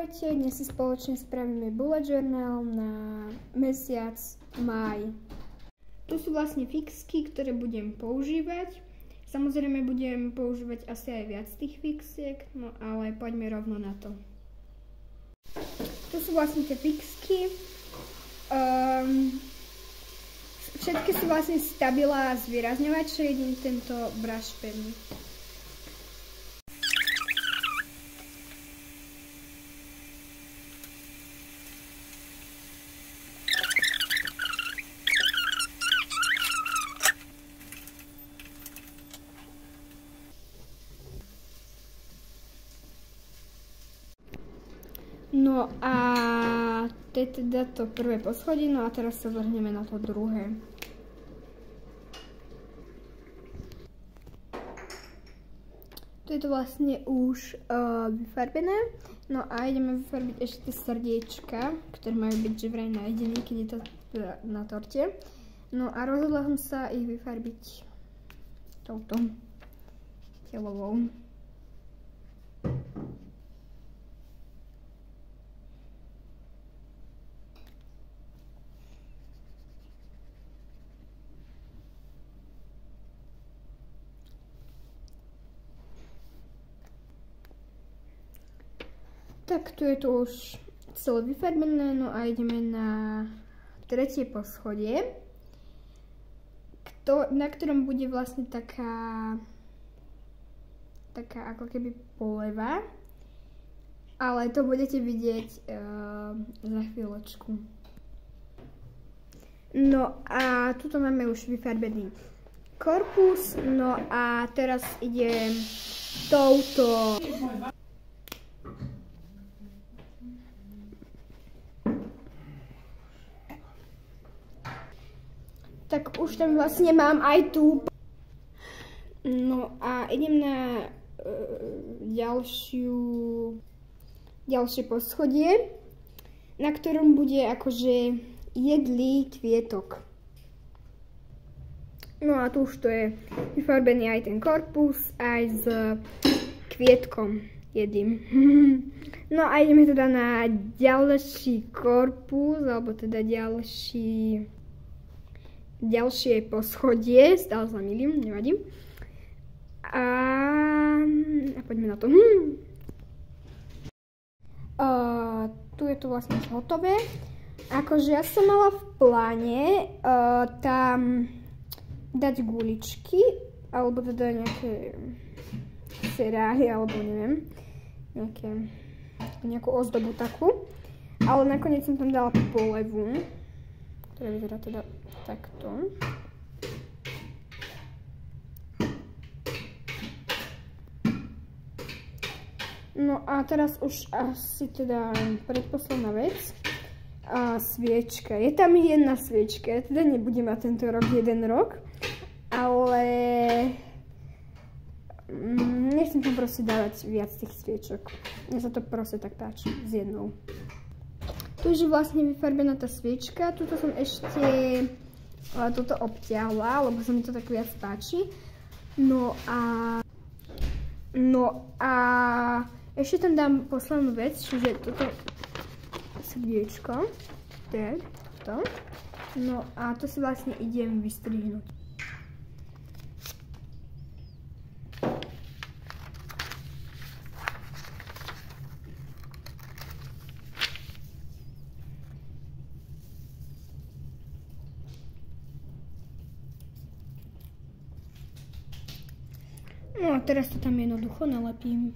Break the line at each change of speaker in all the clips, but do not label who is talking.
Ahojte, dnes si spoločne spravíme bullet journal na mesiac máj. Tu sú vlastne fixky, ktoré budem používať. Samozrejme budem používať asi aj viac tých fixiek, no ale poďme rovno na to. Tu sú vlastne tie fixky. Všetky sú vlastne stabila a zvýrazňovače, jedine tento brush pen. No a to je teda to prvé poschodie, no a teraz sa vrhneme na to druhé. Tu je to vlastne už vyfarbené, no a ideme vyfarbiť ešte srdiečka, ktoré majú byť že vraj nájdené, keď je to na torte. No a rozhodla som sa ich vyfarbiť touto telovou. Tak tu je to už celé vyfarbené, no a ideme na tretie poschodie, na ktorom bude vlastne taká ako keby poleva, ale to budete vidieť za chvíľočku. No a tuto máme už vyfarbený korpus, no a teraz idem touto tak už tam vlastne mám aj tu. No a idem na ďalšie poschodie, na ktorom bude akože jedlý kvietok. No a tu už to je vyfarbený aj ten korpus, aj s kvietkom jedým. No a ideme teda na ďalší korpus, alebo teda ďalšie poschodie, stále sa milím, nevadí. A poďme na to. Tu je to vlastne už hotové. Akože ja som mala v pláne tam dať guličky, alebo teda nejaké ceráhy, alebo neviem, nejakú ozdobu takú. Ale nakoniec som tam dala polevu, ktorá vyzerá teda takto. No a teraz už asi teda predposledná vec. Sviečka. Je tam jedna sviečka. Ja teda nebudem mať tento rok jeden rok, ale nechcem tam proste dávať viac tých sviečok. Mne sa to proste tak páči s jednou. Tu už je vlastne vyfarbená tá sviečka. Tuto som ešte toto obťahla, lebo sa mi to tak viac páči. No a ešte tam dám poslednú vec, čiže toto srdiečko. Tak, to. No a to si vlastne idem vystrihnúť. No a teraz to tam jednoducho nalepím.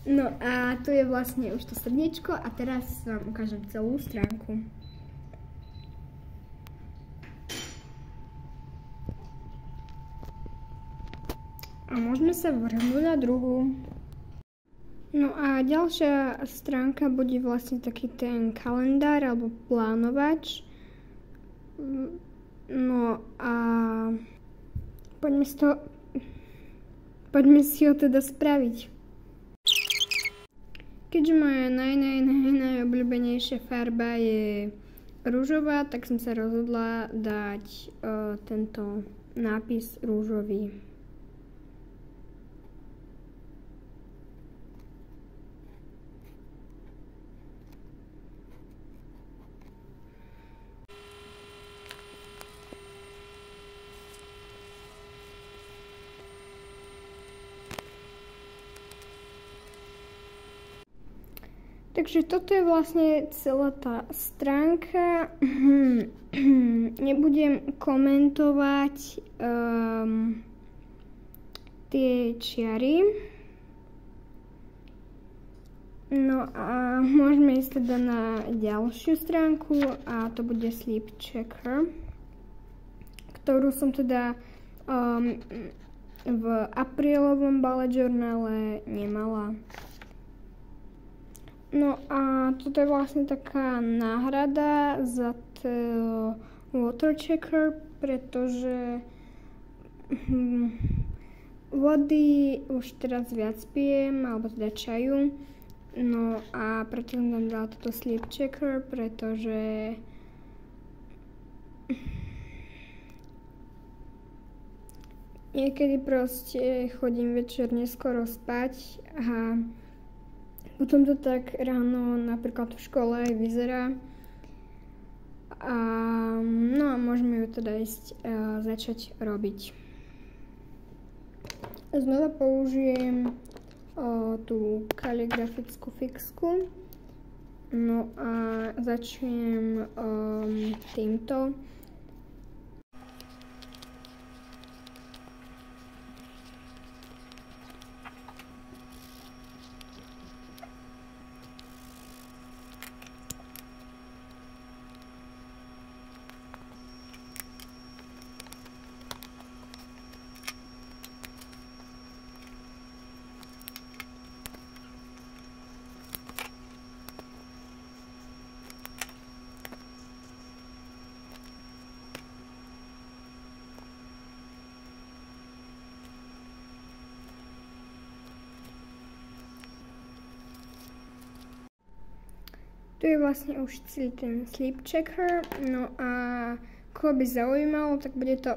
No a tu je vlastne už to srdiečko a teraz vám ukážem celú stránku. A môžeme sa vrhnúť na druhú. No a ďalšia stránka bude vlastne taký ten kalendár alebo plánovač. No a poďme si ho teda spraviť. Keďže moja najobľúbenejšia farba je rúžová, tak som sa rozhodla dať tento nápis rúžový. Takže toto je vlastne celá tá stránka. Nebudem komentovať tie čiary. No a môžeme ísť teda na ďalšiu stránku a to bude Sleep Checker, ktorú som teda v aprílovom bullet journale nemala. No a toto je vlastne taká náhrada za Water Checker, pretože vody už teraz viac pijem, alebo teda čaju. No a preto som tam dala toto Sleep Checker, pretože niekedy proste chodím večer neskoro spať a potom to tak ráno napríklad v škole aj vyzerá. No a môžeme ju teda ísť začať robiť. Znova použijem tú kaligrafickú fixku. No a začnem týmto. Tu je vlastne už celý ten Sleep Checker, no a koho by zaujímalo, tak bude to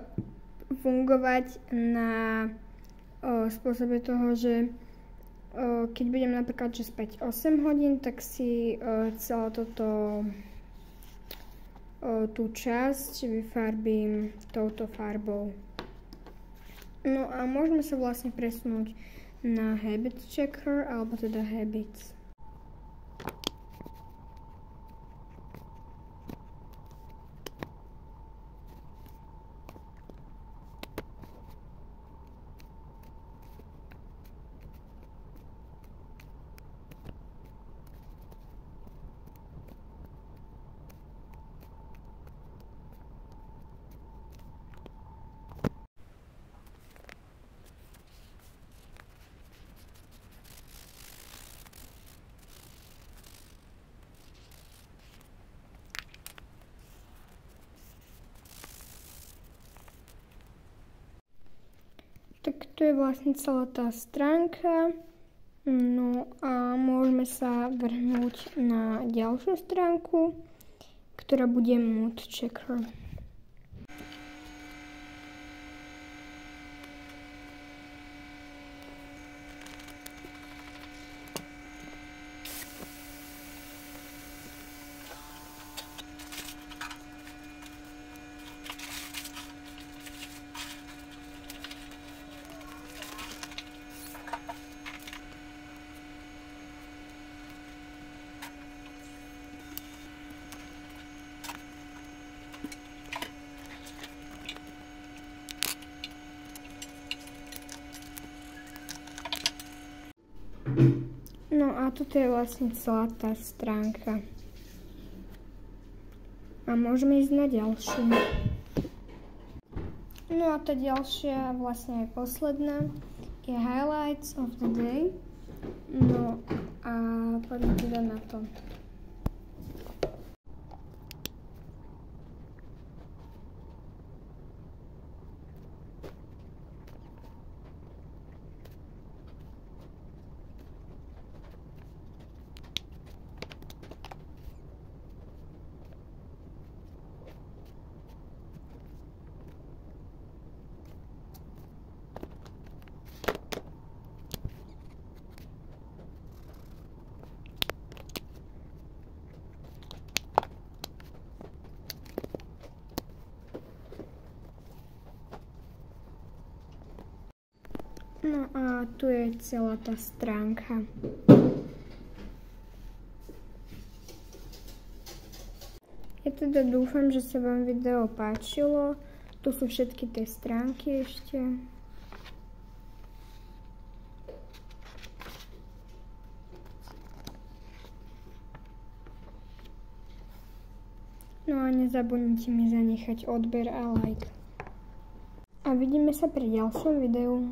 fungovať na spôsobe toho, že keď budem napríklad že spať 8 hodín, tak si celé toto tú časť vyfarbím touto farbou. No a môžeme sa vlastne presunúť na Habit Checker, alebo teda Habits. Tak to je vlastne celá tá stránka. No a môžeme sa vrhnúť na ďalšiu stránku, ktorá bude Mood Checker. No a toto je vlastne celá tá stránka. A môžeme ísť na ďalšiu. No a tá ďalšia, vlastne aj posledná, je Highlights of the Day. No a poďme teda na to. No a tu je celá tá stránka. teda dúfam, že sa vám video páčilo. Tu sú všetky tie stránky ešte. No a nezabudnite mi zanechať odber a like. A vidíme sa pri ďalšom videu.